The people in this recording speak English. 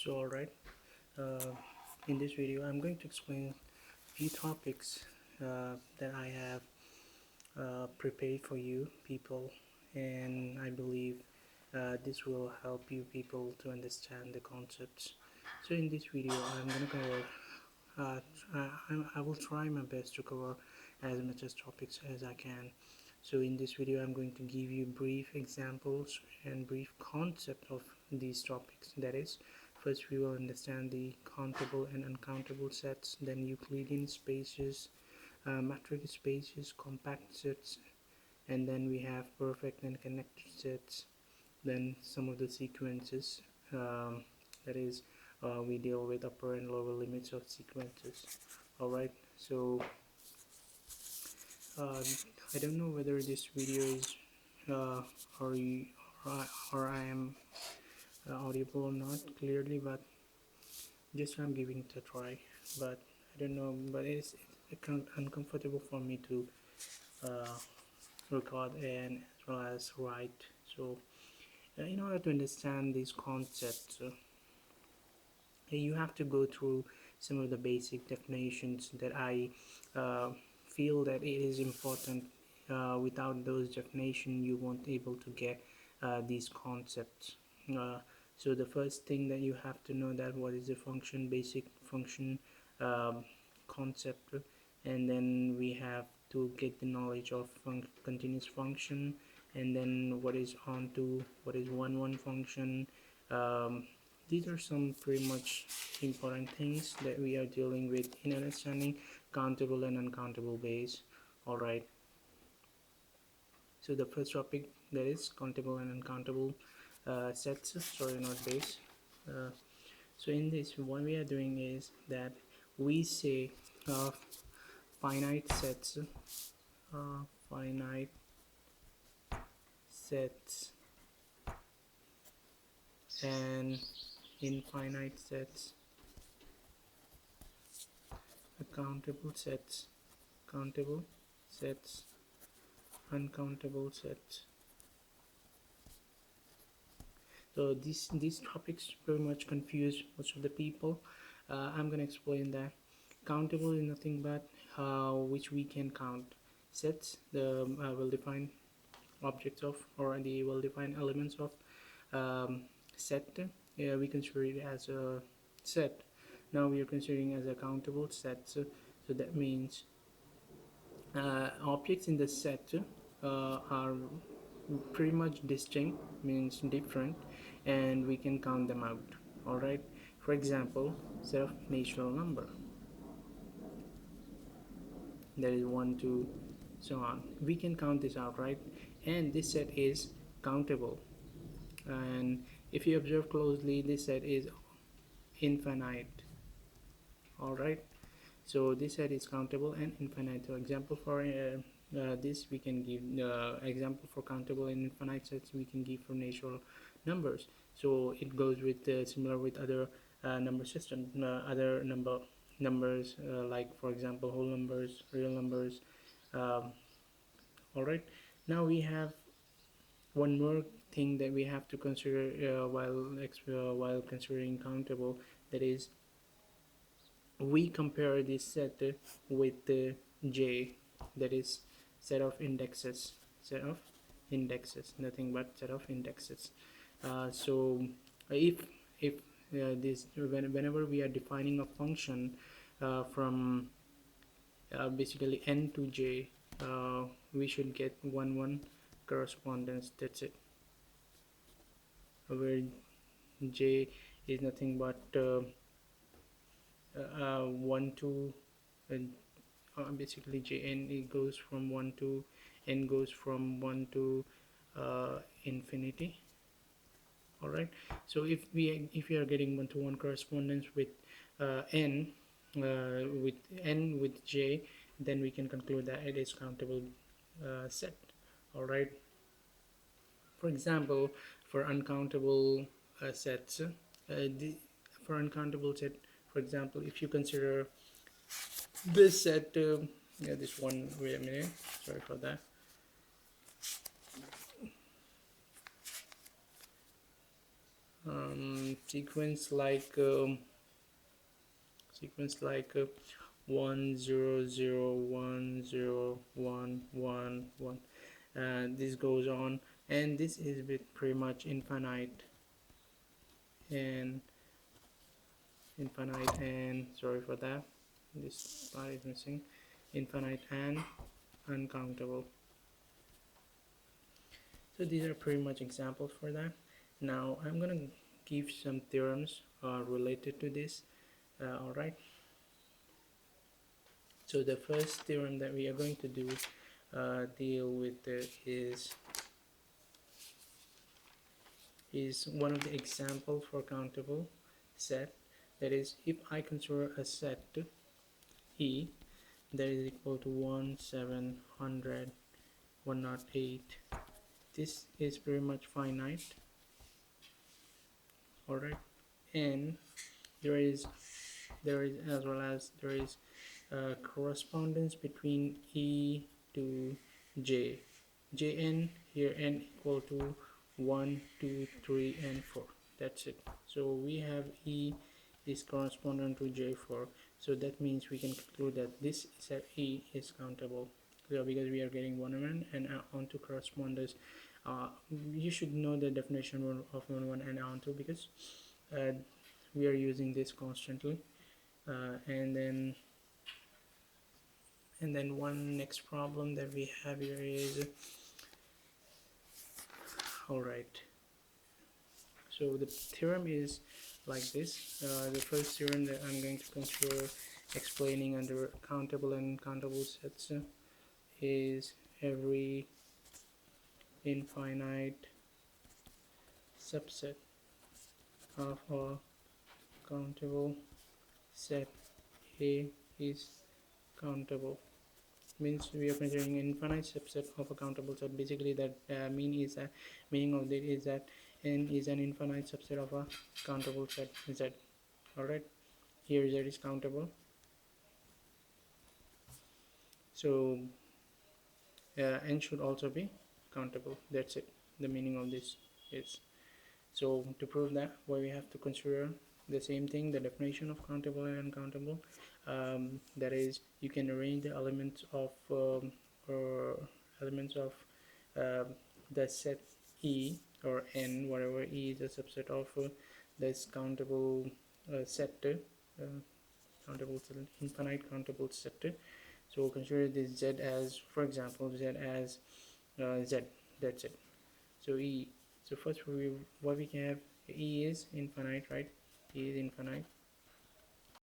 So alright, uh, in this video I'm going to explain a few topics that I have prepared for you people, and I believe this will help you people to understand the concepts. So in this video I'm going to cover I will try my best to cover as much as topics as I can. So in this video I'm going to give you brief examples and brief concept of these topics. That is, first we will understand the countable and uncountable sets, then Euclidean spaces, metric spaces, compact sets, and then we have perfect and connected sets, then some of the sequences, that is, we deal with upper and lower limits of sequences. Alright, so I don't know whether this video is uh, or, you, or I am audible or not clearly, but just I'm giving it a try. But I don't know, but it's uncomfortable for me to uh, record and as well as write. So in order to understand these concepts, you have to go through some of the basic definitions that I feel that it is important. Without those definitions you won't able to get these concepts. So the first thing that you have to know that what is the function, basic function concept, and then we have to get the knowledge of continuous function, and then what is onto, what is one function. These are some pretty much important things that we are dealing with in understanding countable and uncountable base. Alright, so the first topic, that is countable and uncountable sets, sorry, not base. So in this, what we are doing is that we say finite sets, finite sets and infinite sets, countable sets, countable sets, uncountable sets. So these topics very much confuse most of the people. I'm gonna explain that. Countable is nothing but which we can count. Sets, the well-defined objects of, or the well-defined elements of set. We consider it as a set. Now we are considering as a countable set. So that means objects in the set are pretty much distinct, means different, and we can count them out. Alright, for example, set of natural number, that is 1 2 so on, we can count this out, right? And this set is countable, and if you observe closely, this set is infinite. Alright, so this set is countable and infinite. So example for this, we can give example for countable and infinite sets we can give for natural numbers. So it goes with similar with other number system, other numbers, like for example whole numbers, real numbers. All right, now we have one more thing that we have to consider while considering countable, that is, we compare this set with the J, that is set of indexes, nothing but set of indexes. So if this, whenever we are defining a function from basically n to j, we should get 1 correspondence. That's it, where j is nothing but 1 to basically jn, it goes from 1 to n, goes from 1 to infinity. All right, so if we are getting 1-to-1 correspondence with n, with j, then we can conclude that it is countable set. All right, for example, for uncountable sets, for uncountable set, for example, if you consider this set, yeah, this one, wait a minute, sorry for that. sequence like 1 0 0 1 0 1 1 1. This goes on, and this is pretty much infinite and sorry for that, this part is missing, infinite and uncountable. So these are pretty much examples for that. Now I'm gonna give some theorems related to this. All right, so the first theorem that we are going to do deal with is one of the examples for countable set. That is, if I consider a set E that is equal to 1 700 108, this is pretty much finite. Alright, and there is as well as there is a correspondence between E to J. Jn here, n equal to 1 2 3 and 4. That's it. So we have E is corresponding to J4, so that means we can conclude that this set E is countable. So because we are getting 1 1 and onto correspondence, you should know the definition of 1 1 and onto, because we are using this constantly. And then one next problem that we have here is, all right, so the theorem is like this. The first theorem that I'm going to consider explaining under countable and uncountable sets is every infinite subset of a countable set A is countable. Means we are considering an infinite subset of a countable set. Basically, that meaning of it is that n is an infinite subset of a countable set Z. Alright, here Z is countable. So n should also be countable. That's it. The meaning of this is. So to prove that, we have to consider the same thing, the definition of countable and uncountable. That is, you can arrange the elements of the set E or n, whatever E is a subset of this countable set, infinite countable set. So consider this Z as, for example, Z as Z. That's it. So E. So first, what we can have, E is infinite, right? E is infinite.